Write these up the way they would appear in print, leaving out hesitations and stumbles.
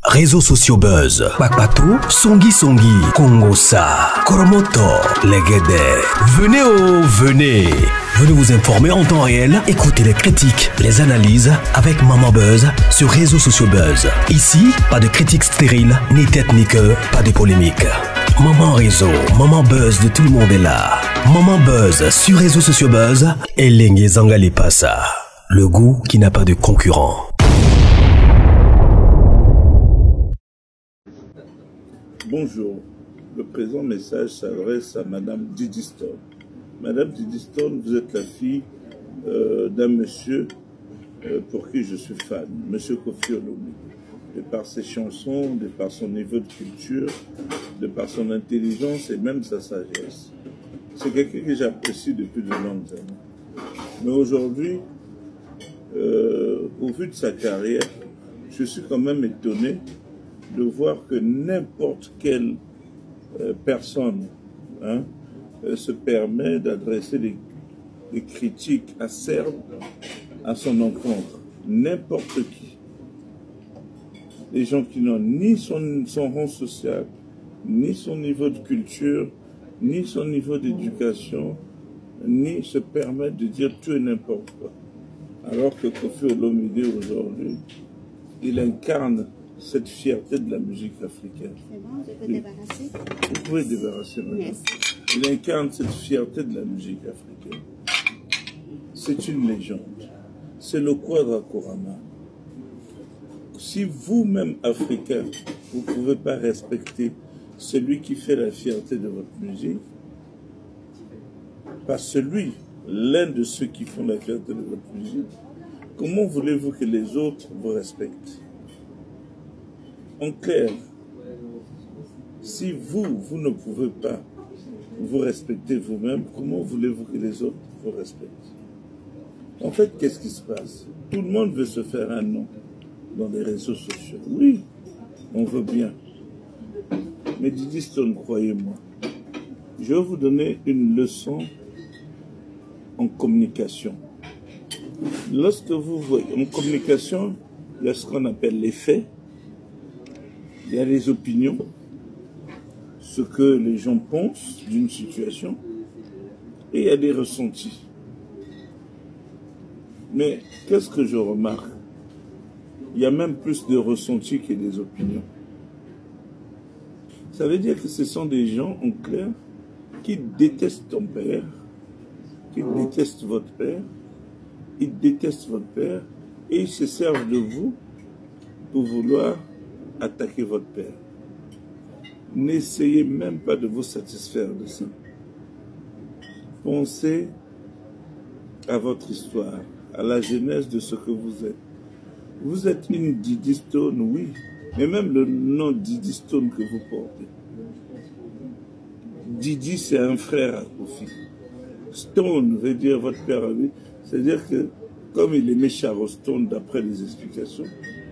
Réseaux sociaux buzz. Bakpato, Songi Songi, Kongosa, Koromoto, Legede. Venez. Venez vous informer en temps réel. Écoutez les critiques, les analyses avec Maman Buzz sur Réseaux sociaux buzz. Ici, pas de critiques stériles, ni tête ni queue, pas de polémique. Maman Réseau, Maman Buzz de tout le monde est là. Maman Buzz sur Réseaux sociaux buzz et Lengue Zangali Passa. Le goût qui n'a pas de concurrent. Bonjour, le présent message s'adresse à Madame Didi Stone. Madame Didi Stone, vous êtes la fille d'un monsieur pour qui je suis fan, Monsieur Koffi Olomide. De par ses chansons, de par son niveau de culture, de par son intelligence et même sa sagesse. C'est quelqu'un que j'apprécie depuis de longues années. Mais aujourd'hui, au vu de sa carrière, je suis quand même étonné de voir que n'importe quelle personne se permet d'adresser des critiques acerbes à son encontre. N'importe qui. Des gens qui n'ont ni son rang social, ni son niveau de culture, ni son niveau d'éducation, ni se permettent de dire tout et n'importe quoi. Alors que Koffi Olomide aujourd'hui, il incarne cette fierté de la musique africaine. C'est bon, je peux débarrasser. Vous pouvez débarrasser maintenant. Merci. Il incarne cette fierté de la musique africaine. C'est une légende. C'est le Quadra Korama. Si vous-même, Africain, vous ne pouvez pas respecter celui qui fait la fierté de votre musique, pas celui, l'un de ceux qui font la fierté de votre musique, comment voulez-vous que les autres vous respectent? En clair, si vous ne pouvez pas vous respecter vous-même, comment voulez-vous que les autres vous respectent? En fait, qu'est-ce qui se passe? Tout le monde veut se faire un nom dans les réseaux sociaux. Oui, on veut bien. Mais Didi Stone, croyez-moi, je vais vous donner une leçon en communication. Lorsque vous voyez, en communication, il y a ce qu'on appelle les faits, il y a les opinions, ce que les gens pensent d'une situation, et il y a des ressentis. Mais qu'est-ce que je remarque? Il y a même plus de ressentis que des opinions. Ça veut dire que ce sont des gens, en clair, qui détestent ton père, qui détestent votre père, ils détestent votre père, et ils se servent de vous pour vouloir attaquer votre père. N'essayez même pas de vous satisfaire de ça. Pensez à votre histoire, à la genèse de ce que vous êtes. Vous êtes une Didi Stone, oui, mais même le nom Didi Stone que vous portez. Didi, c'est un frère à Koffi. Stone veut dire votre père à lui, c'est-à-dire que comme il aimait Charo Stone d'après les explications,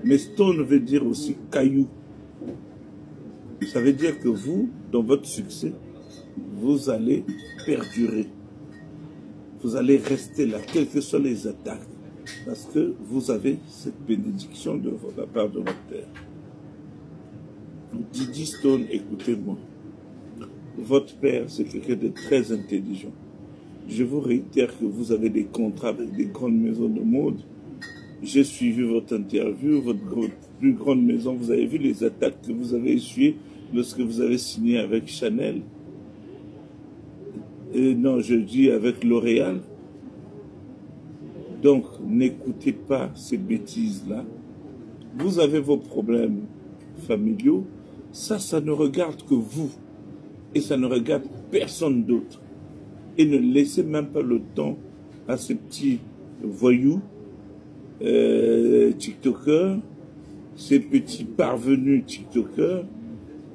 mais Stone veut dire aussi caillou. Ça veut dire que vous, dans votre succès, vous allez perdurer. Vous allez rester là, quelles que soient les attaques, parce que vous avez cette bénédiction de la part de votre père. Didi Stone, écoutez-moi. Votre père, c'est quelqu'un de très intelligent. Je vous réitère que vous avez des contrats avec des grandes maisons de mode. J'ai suivi votre interview, votre plus grande maison. Vous avez vu les attaques que vous avez essuyées lorsque vous avez signé avec Chanel. Non, je dis avec L'Oréal. Donc, n'écoutez pas ces bêtises-là. Vous avez vos problèmes familiaux. Ça ne regarde que vous. Et ça ne regarde personne d'autre. Et ne laissez même pas le temps à ces petits voyous, TikTokers, ces petits parvenus TikTokers,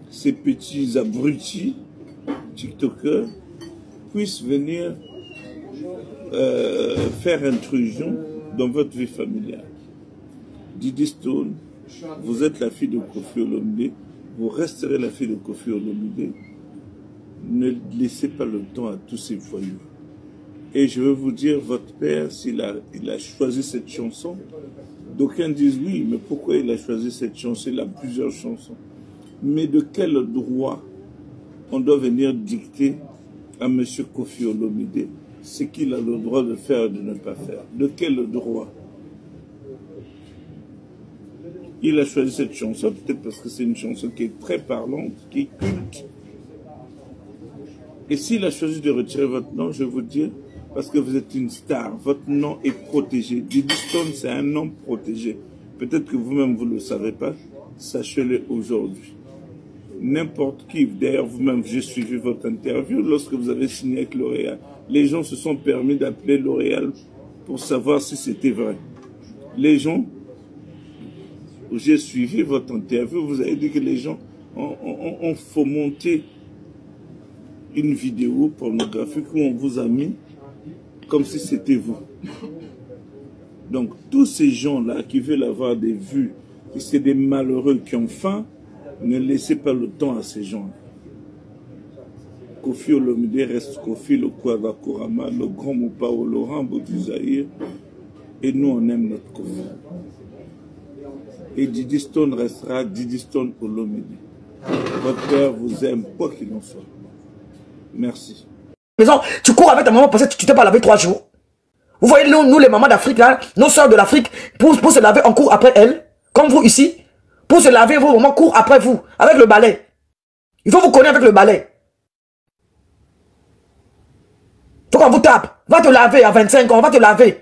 ces petits abrutis TikTokers, puissent venir faire intrusion dans votre vie familiale. Didi Stone, vous êtes la fille de Koffi Olomide, vous resterez la fille de Koffi Olomide. Ne laissez pas le temps à tous ces voyous. Et je veux vous dire, votre père, s'il a choisi cette chanson, d'aucuns disent oui, mais pourquoi il a choisi cette chanson? Il a plusieurs chansons. Mais de quel droit on doit venir dicter à M. Kofi Olomide ce qu'il a le droit de faire et de ne pas faire? De quel droit? Il a choisi cette chanson, peut-être parce que c'est une chanson qui est très parlante, qui est culte. Et s'il a choisi de retirer votre nom, je vais vous dire, parce que vous êtes une star, votre nom est protégé. Diddy Stone, c'est un nom protégé. Peut-être que vous-même, vous ne le savez pas. Sachez-le aujourd'hui. N'importe qui, d'ailleurs vous-même, j'ai suivi votre interview lorsque vous avez signé avec L'Oréal. Les gens se sont permis d'appeler L'Oréal pour savoir si c'était vrai. Les gens, j'ai suivi votre interview, vous avez dit que les gens ont fomenté une vidéo pornographique où on vous a mis comme si c'était vous. Donc, tous ces gens-là qui veulent avoir des vues, et c'est des malheureux qui ont faim, ne laissez pas le temps à ces gens. Kofi Olomide reste Kofi, le Kwava Kurama, le grand Mopao, Laurent Boudizaïr, et nous on aime notre Kofi. Et Diddy Stone restera Diddy Stone Olomide. Votre père vous aime, quoi qu'il en soit. Merci. Tu cours avec ta maman parce que tu t'es pas lavé 3 jours. Vous voyez, nous les mamans d'Afrique, là, nos soeurs de l'Afrique, pour se laver, on court après elles, comme vous ici. Pour se laver, vos mamans courent après vous, avec le balai. Il faut vous connaître avec le balai. Faut qu'on vous tape. Va te laver à 25 ans, va te laver.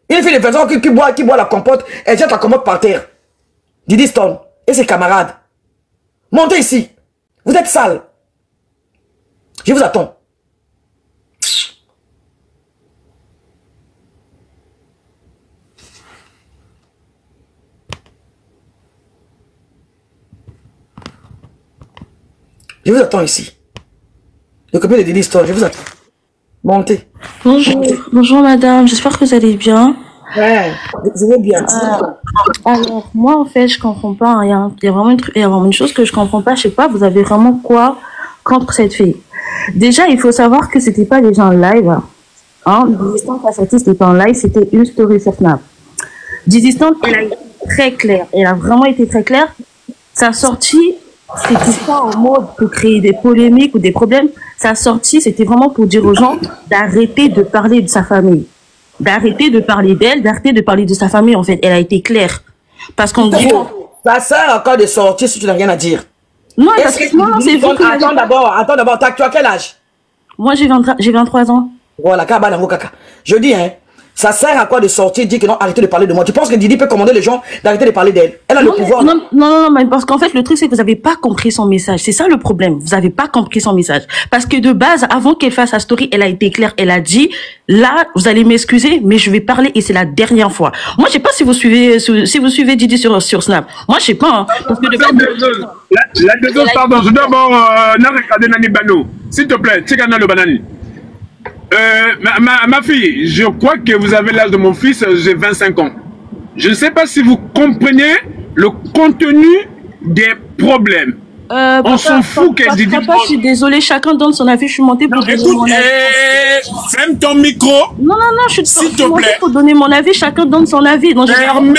Une fille de 25 ans qui boit la compote, elle jette la compote par terre. Diddy Stone et ses camarades. Montez ici. Vous êtes sales. Je vous attends. Je vous attends ici. Le copain de Diddy Stone, je vous attends. Montez. Bonjour, bonjour madame, j'espère que vous allez bien. Ouais, je vais bien. Alors, moi en fait, je comprends pas. Il y a vraiment une chose que je comprends pas. Je sais pas, vous avez vraiment quoi contre cette fille? Déjà, il faut savoir que c'était pas déjà en live. Hein, Diddy Stone, la sortie, c'était pas en live, c'était une story sur Snap. Diddy Stone, elle a été très claire. Elle a vraiment été très claire. Sa sortie, c'était pas en mode pour créer des polémiques ou des problèmes. Sa sortie, c'était vraiment pour dire aux gens d'arrêter de parler de sa famille. D'arrêter de parler d'elle, d'arrêter de parler de sa famille, en fait. Elle a été claire. Parce qu'on dit... Ça sert encore de sortir si tu n'as rien à dire. Non, parce que non, c'est vous qui... Attends d'abord, tu as quel âge? Moi, j'ai 23 ans. Voilà, kaka. Je dis, hein, ça sert à quoi de sortir, dire que non, arrêtez de parler de moi. Tu penses que Diddy peut commander les gens d'arrêter de parler d'elle? Elle a le pouvoir. Non, mais parce qu'en fait, le truc, c'est que vous n'avez pas compris son message. C'est ça le problème. Vous n'avez pas compris son message. Parce que de base, avant qu'elle fasse sa story, elle a été claire. Elle a dit, là, vous allez m'excuser, mais je vais parler et c'est la dernière fois. Moi, je sais pas si vous suivez Diddy sur Snap. Moi, je sais pas, hein, parce que de base... La deuxième, pardon, je dois d'abord regarder Nani Bano. S'il te plaît, Tchekana le banani. Ma fille, je crois que vous avez l'âge de mon fils, j'ai 25 ans. Je ne sais pas si vous comprenez le contenu des problèmes. On s'en fout qu'elle dit... Papa, je suis désolée, chacun donne son avis, je suis montée pour donner mon avis. Ferme ton micro. Non, je suis montée pour donner mon avis, chacun donne son avis. Donc, ferme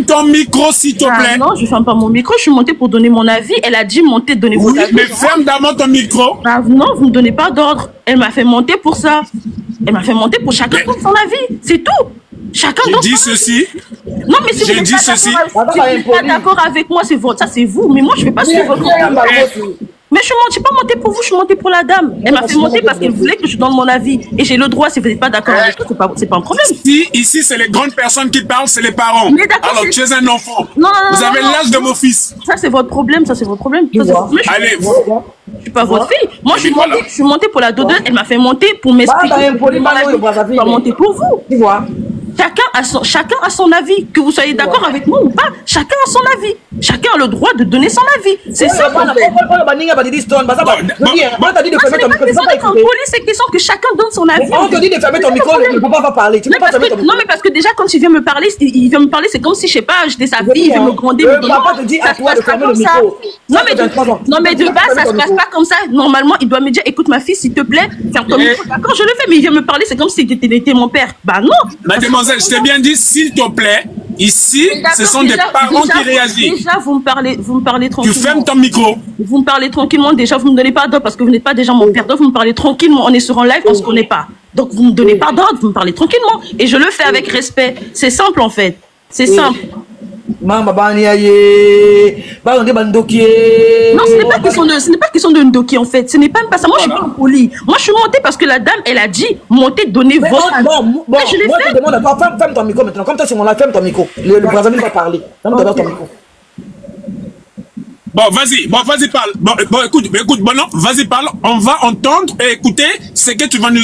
ton micro, s'il te plaît. Non, je ne ferme pas mon micro, je suis montée pour donner mon avis. Elle a dit monter, donner mon avis. Mais ferme d'abord ton micro. Non, vous ne me donnez pas d'ordre. Elle m'a fait monter pour ça. Elle m'a fait monter pour chacun donne son avis. C'est tout. Chacun donne son avis. J'ai dit ceci. Non, mais si vous n'êtes pas d'accord avec moi, c'est vous. Mais moi, je ne vais pas suivre votre avis. Mais je ne suis pas montée pour vous, je suis montée pour la dame. Elle m'a fait monter parce qu'elle voulait que je donne mon avis. Et j'ai le droit, si vous n'êtes pas d'accord avec moi, c'est pas un problème. Ici, c'est les grandes personnes qui parlent, c'est les parents. Alors, tu es un enfant. Non, vous avez l'âge de mon fils. Ça, c'est votre problème, Allez, vous. Je suis pas votre fille. Moi, je suis montée pour la dodo. Elle m'a fait monter pour m'expliquer. Je suis pas montée pour vous. Tu vois. Chacun a son avis. Que vous soyez d'accord avec moi ou pas, chacun a son avis. Chacun a le droit de donner son avis. C'est ça. On t'a dit de fermer ton micro. C'est question que chacun donne son avis. On te dit de fermer ton micro, le papa va parler. Tu peux pas fermer ton micro. Non, mais parce que déjà, quand il vient me parler, c'est comme si, je sais pas, j'étais sa fille, il vient me gronder. Le papa te dit à toi de fermer le micro. Non, mais de base, ça se passe pas comme ça. Normalement, il doit me dire, écoute, ma fille, s'il te plaît, ferme ton micro. D'accord, je le fais, mais il vient me parler, c'est comme si c'était mon père. Bah non. Mademoiselle, je t'ai bien dit, s'il te plaît. Ici, ce sont des parents qui réagissent. Déjà, vous me parlez tranquillement. Tu fermes ton micro. Vous me parlez tranquillement. Déjà, vous me donnez pas d'ordre parce que vous n'êtes pas déjà mon père. Donc, vous me parlez tranquillement. On est sur un live, on se connaît pas. Donc, vous me donnez pas d'ordre, vous me parlez tranquillement. Et je le fais avec respect. C'est simple, en fait. C'est simple. Maman, non, ce n'est pas question de ndoki en fait. Ce n'est pas même pas ça. Moi, je suis pas impoli. Moi, je suis montée parce que la dame, elle a dit montez, donnez votre avis. Bon, je l'ai fait. Demande à toi, ferme ton micro maintenant. Comme toi, c'est mon live, ferme ton micro. Le Brazzaville va parler. Ferme ton micro. Bon, vas-y, parle. Bon, écoute, bon, non, vas-y, parle. On va entendre et écouter ce que tu vas nous,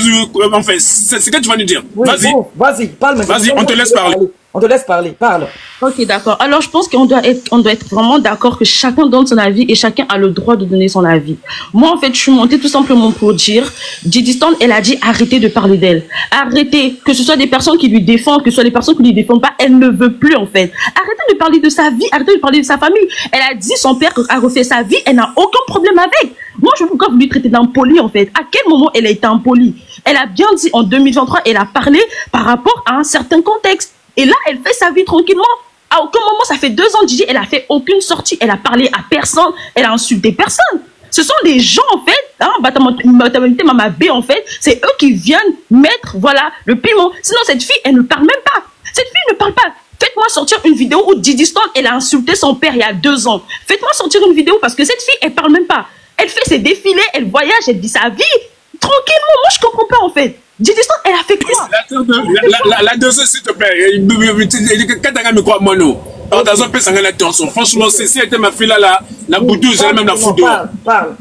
c'est ce que tu vas nous dire. Oui, vas-y. Bon, vas-y, parle maintenant. Vas-y, on te laisse parler. On te laisse parler, parle. Ok, d'accord. Alors, je pense qu'on doit être vraiment d'accord que chacun donne son avis et chacun a le droit de donner son avis. Moi, en fait, je suis montée tout simplement pour dire, Didi Stone, elle a dit arrêtez de parler d'elle. Arrêtez, que ce soit des personnes qui lui défendent, que ce soit des personnes qui lui défendent pas, elle ne veut plus, en fait. Arrêtez de parler de sa vie, arrêtez de parler de sa famille. Elle a dit son père a refait sa vie, elle n'a aucun problème avec. Moi, je veux pourquoi vous lui traitez d'impoli, en fait. À quel moment elle a été impolie? Elle a bien dit en 2023, elle a parlé par rapport à un certain contexte. Et là, elle fait sa vie tranquillement. À aucun moment, ça fait 2 ans, Gigi, elle a fait aucune sortie. Elle a parlé à personne. Elle a insulté personne. Ce sont des gens, en fait, Mama B, en fait, c'est eux qui viennent mettre, voilà, le piment. Sinon, cette fille, elle ne parle même pas. Cette fille ne parle pas. Faites-moi sortir une vidéo où Didi Stone, elle a insulté son père il y a 2 ans. Faites-moi sortir une vidéo parce que cette fille, elle parle même pas. Elle fait ses défilés, elle voyage, elle vit sa vie. Tranquillement, moi, je comprends pas, en fait. Didi Stone, elle a fait quoi? La deuxième, s'il te plaît. Franchement, si elle était ma fille là, la boudou, j'allais même la foutre. Parle,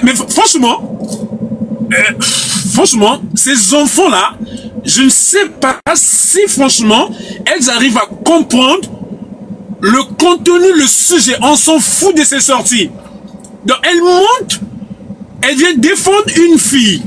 mais franchement, ces enfants-là, je ne sais pas si franchement, elles arrivent à comprendre le contenu, le sujet. On s'en fout de ces sorties. Donc, elles montent, elles viennent défendre une fille.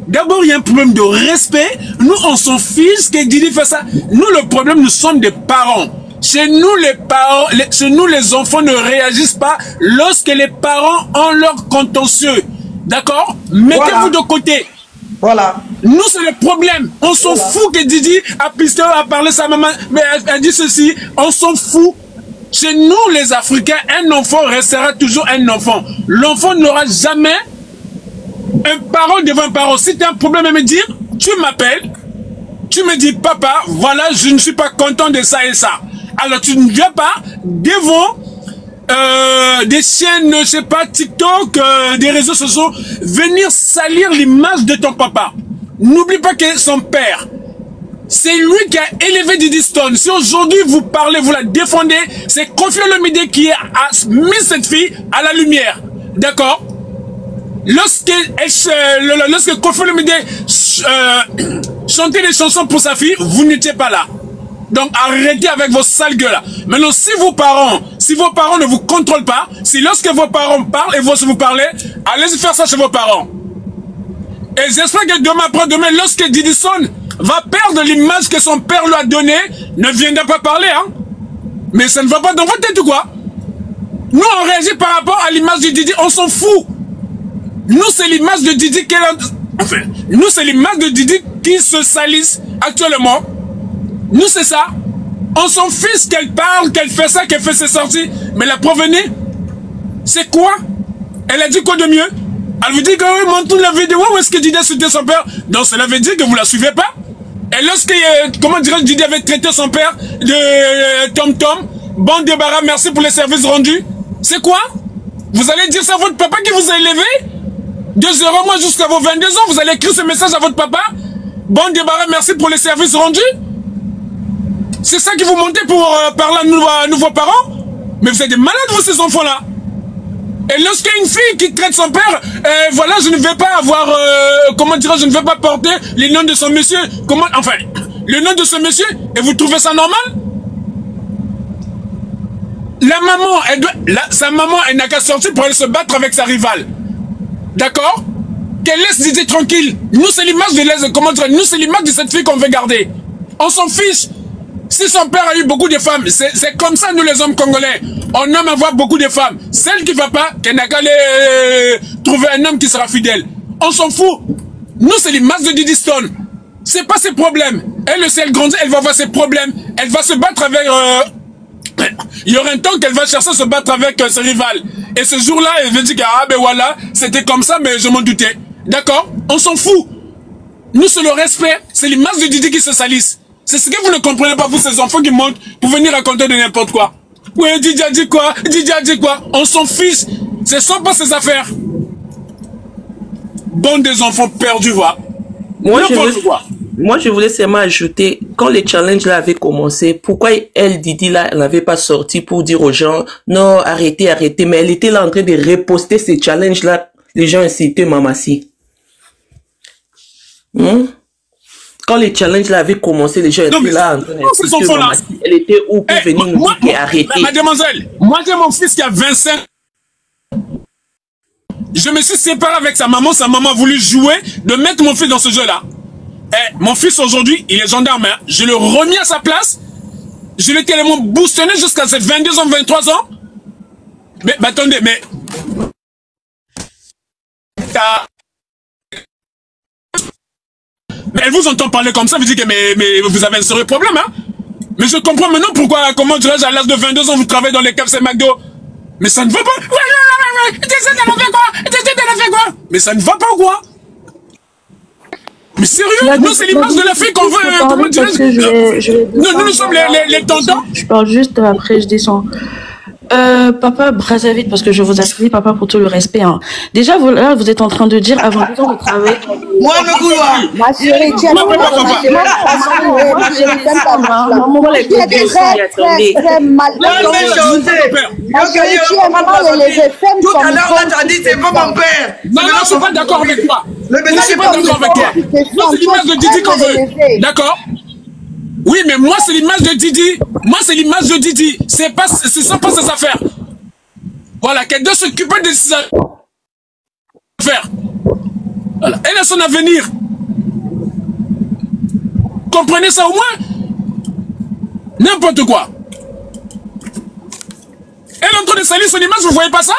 D'abord, il y a un problème de respect. Nous, on s'en fiche que Didi fait ça. Nous, le problème, nous sommes des parents. Chez nous, les parents, chez nous, les enfants ne réagissent pas lorsque les parents ont leur contentieux. D'accord? Mettez-vous de côté. Voilà. Nous, c'est le problème. On s'en fout que Didi a pisté, a parlé sa maman, mais elle dit ceci. On s'en fout. Chez nous, les Africains, un enfant restera toujours un enfant. L'enfant n'aura jamais un parent devant un parent. Si tu as un problème à me dire, tu m'appelles, tu me dis, papa, voilà, je ne suis pas content de ça et ça. Alors, tu ne viens pas devant des chaînes, je sais pas, TikTok, des réseaux sociaux, venir salir l'image de ton papa. N'oublie pas que son père, c'est lui qui a élevé Didi Stone. Si aujourd'hui vous parlez, vous la défendez, c'est Koffi Olomide qui a mis cette fille à la lumière. D'accord? Lorsque Koffi Olomide chantait des chansons pour sa fille, vous n'étiez pas là. Donc arrêtez avec vos sales gueules là. Maintenant, si vos parents ne vous contrôlent pas, si lorsque vos parents parlent et vous parlez, allez-y faire ça chez vos parents. Et j'espère que demain, lorsque Didi Stone va perdre l'image que son père lui a donnée, ne viendra pas parler, hein. Mais ça ne va pas dans votre tête ou quoi? Nous, on réagit par rapport à l'image de Didi, on s'en fout. Nous, c'est l'image de Didi nous, c'est l'image de Didi qui se salisse actuellement. Nous, c'est ça. On s'en fiche qu'elle parle, qu'elle fait ça, qu'elle fait ses sorties. Mais la provenir, c'est quoi? Elle a dit quoi de mieux? Elle vous dit que oui, montre la vidéo où est-ce que Didi a insulté son père. Donc cela veut dire que vous la suivez pas. Et lorsque, comment dirais-je, Didi avait traité son père de Tom-Tom, bon débarras, merci pour les services rendus. C'est quoi? Vous allez dire ça à votre papa qui vous a élevé? De 0 mois jusqu'à vos 22 ans, vous allez écrire ce message à votre papa? Bon débarras, merci pour les services rendus? C'est ça que vous montez pour parler à nouveaux parents? Mais vous êtes des malades, vous, ces enfants-là. Et lorsqu'il y a une fille qui traite son père, voilà, je ne vais pas avoir, comment dirais-je, je ne vais pas porter les noms de son monsieur. Comment, enfin, le nom de ce monsieur et vous trouvez ça normal? La maman, sa maman, elle n'a qu'à sortir pour aller se battre avec sa rivale. D'accord? Qu'elle laisse Didier tranquille. Nous, c'est l'image nous, c'est l'image de cette fille qu'on veut garder. On s'en fiche. Si son père a eu beaucoup de femmes, c'est comme ça, nous, les hommes congolais. On aime avoir beaucoup de femmes. Celle qui ne va pas, qu'elle n'a qu'à aller trouver un homme qui sera fidèle. On s'en fout. Nous, c'est l'image de Didi Stone. C'est pas ses problèmes. Elle, si elle grandit, elle va avoir ses problèmes. Elle va se battre avec... Il y aura un temps qu'elle va chercher à se battre avec ses rivales. Et ce jour-là, elle va dire que, ah ben voilà, c'était comme ça, mais je m'en doutais. D'accord? On s'en fout. Nous, c'est le respect. C'est l'image de Didi qui se salisse. C'est ce que vous ne comprenez pas, vous, ces enfants qui montent pour venir raconter de n'importe quoi. Oui, Didi a dit quoi? Didi a dit quoi? On s'en fiche. Ce sont pas ses affaires. Bande des enfants perdus, voilà. Moi, je voulais seulement ajouter, quand les challenges là avaient commencé, pourquoi elle, Didi là, elle n'avait pas sorti pour dire aux gens, non, arrêtez, arrêtez, mais elle était là en train de reposter ces challenges là, les gens incitaient Mamassi. Quand les challenges là avaient commencé, les gens étaient là en train d'inciter Mamassi. Elle était où pour venir nous dire qu'elle arrêtez. Mademoiselle, moi j'ai mon fils qui a 25 ans. Je me suis séparé avec sa maman a voulu jouer, de mettre mon fils dans ce jeu-là. Mon fils aujourd'hui, il est gendarme, hein. Je l'ai remis à sa place. Je l'ai tellement boostonné jusqu'à ses 22 ans, 23 ans. Mais attendez, mais elle vous entend parler comme ça, vous dites que mais vous avez un sérieux problème, hein. Mais je comprends maintenant pourquoi, comment dirais-je, à l'âge de 22 ans, vous travaillez dans les KFC McDo. Mais ça ne va pas. Mais ça ne va pas ou quoi? Mais sérieux? Non, c'est l'image de la fille qu'on veut. Comment dirais-je? Nous sommes les tontons. Je parle juste après, je descends. Papa Brazzaville, parce que je vous appelle papa pour tout le respect. Hein. Déjà, là, vous êtes en train de dire avant 2 ans de travail. Moi, le couloir. Ma chérie, tu es très mal. Ma chérie, tu es mal et les FM tout à l'heure, là, tu as dit, c'est pas mon père. Non, je suis pas d'accord avec toi. Je suis pas d'accord avec toi. Non, c'est l'image de Didi qu'on veut. D'accord? Oui, mais moi, c'est l'image de Didi. Moi, c'est l'image de Didi. Ce sont pas ses affaires. Voilà, qu'elle doit s'occuper de ses affaires. Voilà. Elle a son avenir. Comprenez ça au moins? N'importe quoi. Elle est en train de salir son image, vous voyez pas ça?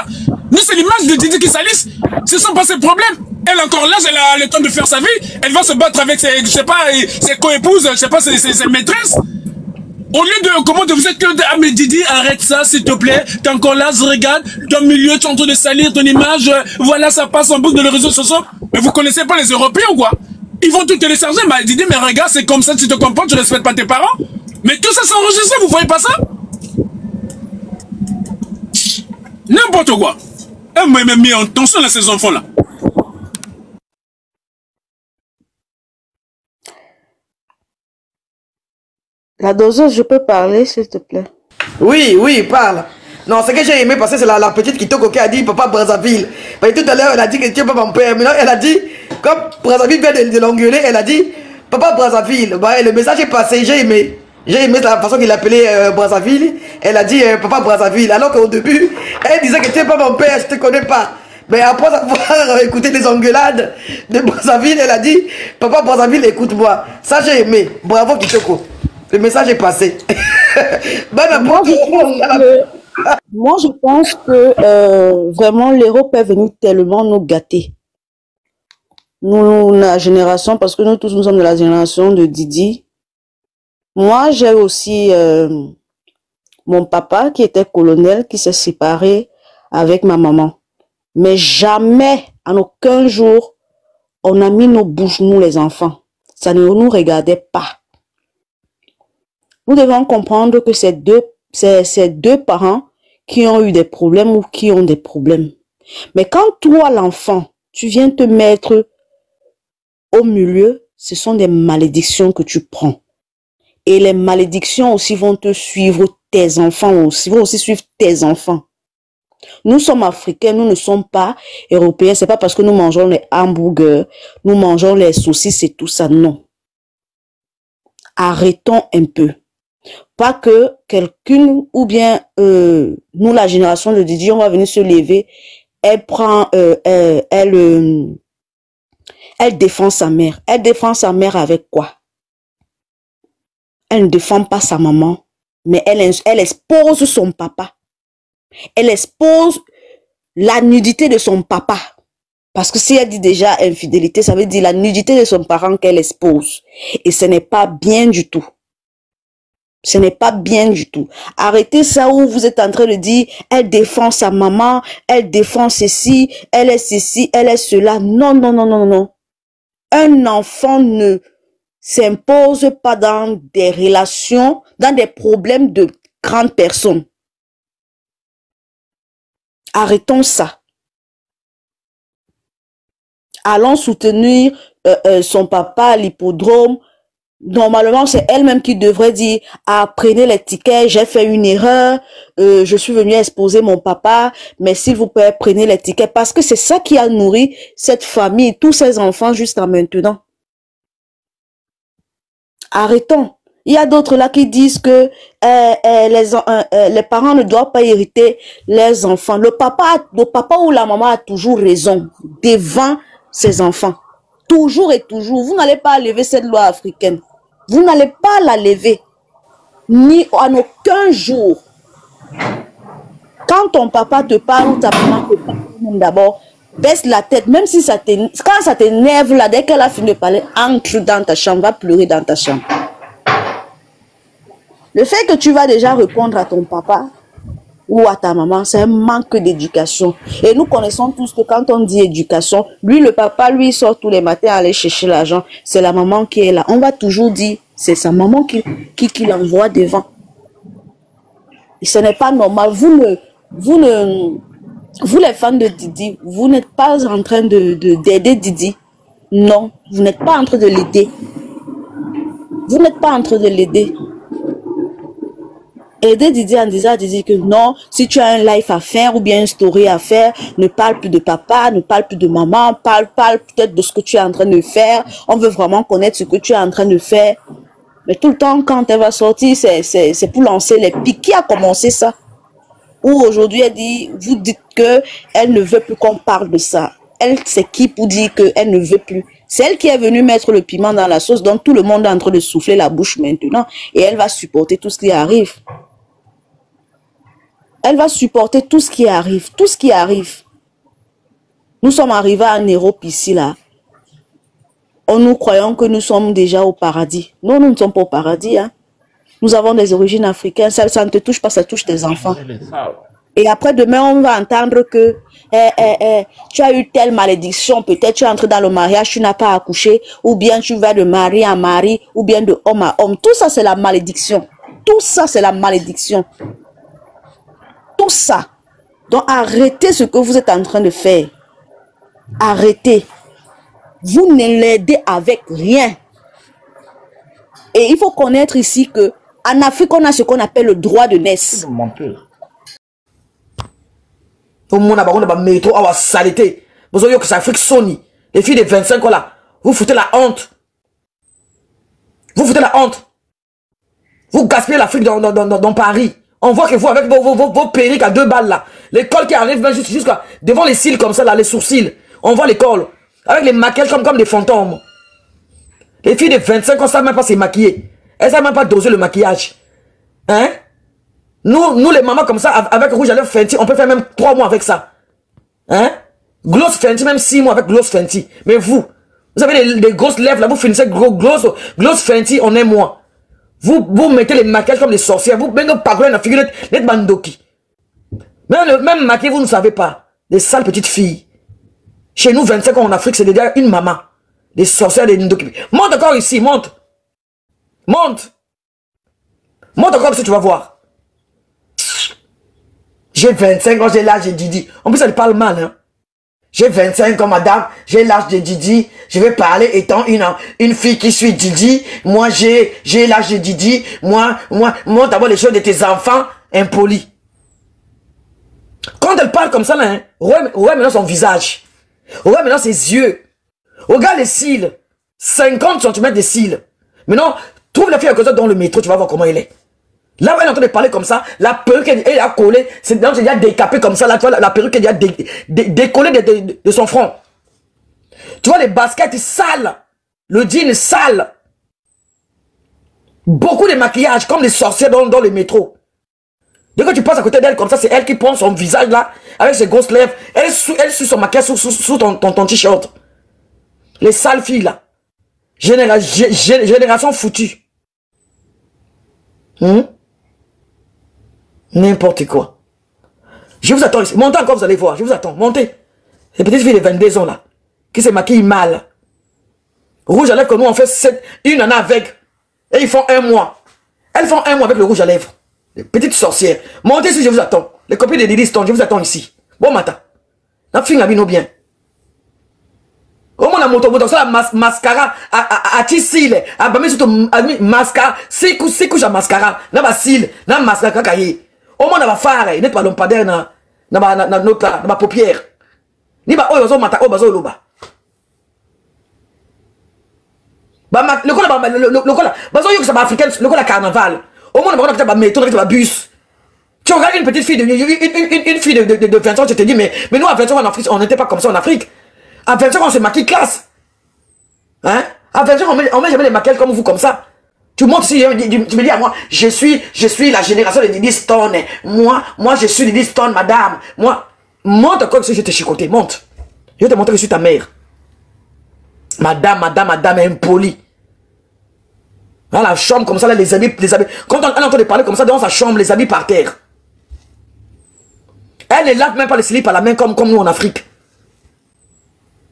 Nous, c'est l'image de Didi qui salisse. Ce sont pas ses problèmes. Elle encore là, elle a le temps de faire sa vie. Elle va se battre avec ses, je sais pas, ses co-épouses, je sais pas, ses maîtresses. Au lieu de, comment de vous êtes que, ah mais Didi, arrête ça, s'il te plaît. T'es encore là, je regarde, ton milieu, tu es en train de salir ton image, voilà, ça passe en boucle dans les réseaux sociaux. Mais vous connaissez pas les Européens ou quoi? Ils vont tout télécharger, mais Didi, mais regarde, c'est comme ça, tu te comprends, tu respectes pas tes parents. Mais tout ça, c'est enregistré, vous voyez pas ça? N'importe quoi. Elle m'a même mis en tension, là, ces enfants-là. La doseuse, je peux parler, s'il te plaît? Oui, oui, parle. Non, ce que j'ai aimé, parce que c'est la petite Kitoko qui a dit papa Brazzaville. Parce que tout à l'heure, elle a dit que tu n'es pas mon père. Maintenant, elle a dit, comme Brazzaville vient de l'engueuler, elle a dit papa Brazzaville. Bah, le message est passé, j'ai aimé. J'ai aimé la façon qu'il appelait Brazzaville. Elle a dit papa Brazzaville. Alors qu'au début, elle disait que tu n'es pas mon père, je ne te connais pas. Mais après avoir écouté les engueulades de Brazzaville, elle a dit papa Brazzaville, écoute-moi. Ça, j'ai aimé. Bravo Kitoko. Le message est passé. Moi, je pense que vraiment, l'Europe est venue tellement nous gâter. Nous, la génération, parce que nous tous, nous sommes de la génération de Didi. Moi, j'ai aussi mon papa qui était colonel, qui s'est séparé avec ma maman. Mais jamais, en aucun jour, on a mis nos bouches, nous les enfants. Ça ne nous regardait pas. Nous devons comprendre que c'est deux parents qui ont eu des problèmes ou qui ont des problèmes. Mais quand toi, l'enfant, tu viens te mettre au milieu, ce sont des malédictions que tu prends. Et les malédictions aussi vont te suivre, tes enfants aussi, vont aussi suivre tes enfants. Nous sommes africains, nous ne sommes pas européens. C'est pas parce que nous mangeons les hamburgers, nous mangeons les saucisses et tout ça, non. arrêtons un peu. Pas que quelqu'un, ou bien nous, la génération de Didi, on va venir se lever, elle prend, elle défend sa mère. Elle défend sa mère avec quoi? Elle ne défend pas sa maman, mais elle expose son papa. Elle expose la nudité de son papa. Parce que si elle dit déjà infidélité, ça veut dire la nudité de son parent qu'elle expose. Et ce n'est pas bien du tout. Ce n'est pas bien du tout. Arrêtez ça où vous êtes en train de dire, elle défend sa maman, elle défend ceci, elle est ceci, elle est cela. Non, non, non, non, non. Un enfant ne s'impose pas dans des relations, dans des problèmes de grandes personnes. Arrêtons ça. Allons soutenir son papa à l'hippodrome. Normalement, c'est elle-même qui devrait dire, ah, prenez les tickets, j'ai fait une erreur, je suis venue exposer mon papa, mais s'il vous plaît, prenez les tickets, parce que c'est ça qui a nourri cette famille, tous ces enfants jusqu'à maintenant. Arrêtons. Il y a d'autres là qui disent que les parents ne doivent pas hériter les enfants. Le papa ou la maman a toujours raison devant ses enfants. Toujours et toujours. Vous n'allez pas lever cette loi africaine. Vous n'allez pas la lever. Ni en aucun jour. Quand ton papa te parle ou ta maman te parle, d'abord, baisse la tête. Même si ça t'énerve, quand ça t'énerve là, dès qu'elle a fini de parler, entre dans ta chambre, va pleurer dans ta chambre. Le fait que tu vas déjà répondre à ton papa ou à ta maman, c'est un manque d'éducation. Et nous connaissons tous que quand on dit éducation, lui, le papa, lui, il sort tous les matins à aller chercher l'argent. C'est la maman qui est là. On va toujours dire, c'est sa maman qui l'envoie devant. Et ce n'est pas normal. Vous les fans de Didi, vous n'êtes pas en train d'aider Didi. Non, vous n'êtes pas en train de l'aider. Vous n'êtes pas en train de l'aider. Aider Didi en disant à Didi que non, si tu as un live à faire ou bien une story à faire, ne parle plus de papa, ne parle plus de maman, parle peut-être de ce que tu es en train de faire. On veut vraiment connaître ce que tu es en train de faire. Mais tout le temps, quand elle va sortir, c'est pour lancer les pics. Qui a commencé ça? Ou aujourd'hui, elle dit, vous dites que elle ne veut plus qu'on parle de ça. Elle, c'est qui pour dire qu'elle ne veut plus? C'est elle qui est venue mettre le piment dans la sauce, donc tout le monde est en train de souffler la bouche maintenant. Et elle va supporter tout ce qui arrive. Elle va supporter tout ce qui arrive, tout ce qui arrive. Nous sommes arrivés en Europe ici, là. Nous croyons que nous sommes déjà au paradis. Non, nous ne sommes pas au paradis. Hein. Nous avons des origines africaines. Ça ne te touche pas, ça touche tes enfants. Et après, demain, on va entendre que tu as eu telle malédiction. Peut-être tu es entré dans le mariage, tu n'as pas accouché. Ou bien tu vas de mari en mari. Ou bien de homme à homme. Tout ça, c'est la malédiction. Tout ça, c'est la malédiction. Tout ça. Donc, arrêtez ce que vous êtes en train de faire. Arrêtez. Vous ne l'aidez avec rien. Et il faut connaître ici que en Afrique, on a ce qu'on appelle le droit de naissance. Tout le monde a métro, a saleté. Vous avez que c'est Afrique Sony. Les filles de 25 ans là, vous foutez la honte. Vous foutez la honte. Vous gaspillez l'Afrique dans Paris. On voit que vous, avec vos perruques à 2 balles là, l'école qui arrive jusqu'à devant les cils comme ça là, les sourcils. On voit l'école. Avec les maquillages comme des fantômes. Les filles de 25 ans ne savent même pas se maquiller. Elles ne savent même pas doser le maquillage. Hein? Nous les mamans comme ça, avec rouge à lèvres Fenty, on peut faire même 3 mois avec ça. Hein? Gloss Fenty, même 6 mois avec Gloss Fenty. Mais vous avez les grosses lèvres là, vous finissez Gloss Fenty en 1 mois. Vous mettez les maquillages comme des sorcières. Vous mettez pas la figure de Bandoki. Même maquillé, vous ne savez pas. Les sales petites filles. Chez nous, 25 ans en Afrique, c'est déjà une maman. Des sorcières, des Ndoki. Monte encore ici, monte. Monte. Monte encore ici, tu vas voir. J'ai 25 ans, j'ai l'âge de Didi. En plus, elle parle mal, hein. J'ai 25 ans, madame, j'ai l'âge de Didi. Je vais parler étant une fille qui suit Didi. Moi, j'ai l'âge de Didi. Moi, d'abord les choses de tes enfants, impolis. Quand elle parle comme ça, là, hein, ouais, maintenant son visage. Regarde maintenant ses yeux. Regarde les cils. 50 cm de cils. Maintenant, Trouve la fille à cause dans le métro, tu vas voir comment elle est. Là où elle est en train de parler comme ça, la perruque elle a collé, c'est donc il y a décapé comme ça, là, tu vois, la perruque elle a décollé de son front. Tu vois les baskets sales, le jean sale. Beaucoup de maquillage, comme des sorcières dans le métro. Dès que tu passes à côté d'elle comme ça, c'est elle qui prend son visage là, avec ses grosses lèvres. Elle suit son maquillage sous ton t-shirt. Les sales filles là. Génération foutue. N'importe quoi. Je vous attends ici. Montez encore, vous allez voir. Je vous attends. Montez. Les petites filles de 22 ans là, qui se maquillent mal. Rouge à lèvres que nous on fait une année avec. Et ils font 1 mois. Elles font 1 mois avec le rouge à lèvres. Les petites sorcières. Montez ici, je vous attends. Les copines de Didi Stone, je vous attends ici. Bon matin. La fille la bino bien. Au moins la moto, ça la mascara à tisile. À bamé surtout mascara. C'est couche à mascara. Na ba cils, na mascara kakaye. Au moins na ba phare, net pas lampadaire na notre là, na ba paupière. Ni ba oyo zo mata o bazo loba. Le cola, c'est africain, le cola carnaval. Au moins, on a peut-être métro avec un bus. Tu regardes une petite fille une fille de 20 ans, tu te dis, mais nous, à 20 ans en Afrique, on n'était pas comme ça en Afrique. À 20 ans, on se maquille classe. Hein? À 20 ans, on met jamais les maquillages comme vous, comme ça. Tu montes ici, tu me dis à moi, je suis la génération de Didi Stone. Moi, je suis Didi Stone, madame. Moi, monte encore si je te chicoté, monte. Je vais te montrer que je suis ta mère. Madame impolie. Dans la chambre comme ça, là, les habits. Quand on est en train de parler comme ça, dans sa chambre, les habits par terre. Elle ne lave même pas les slips à la main comme nous en Afrique.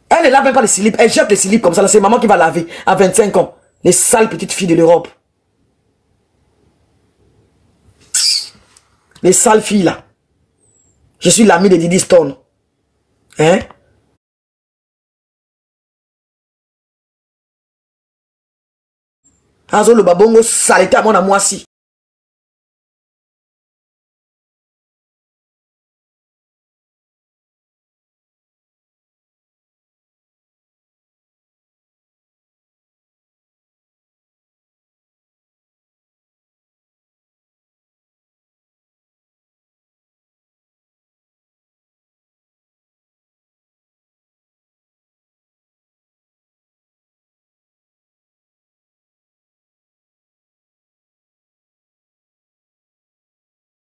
Elle ne lave même pas les slips. Elle jette les slips comme ça. C'est maman qui va laver à 25 ans. Les sales petites filles de l'Europe. Les sales filles là. Je suis l'ami de Didi Stone. Hein? Azo le babongo saleté à mon amoisi.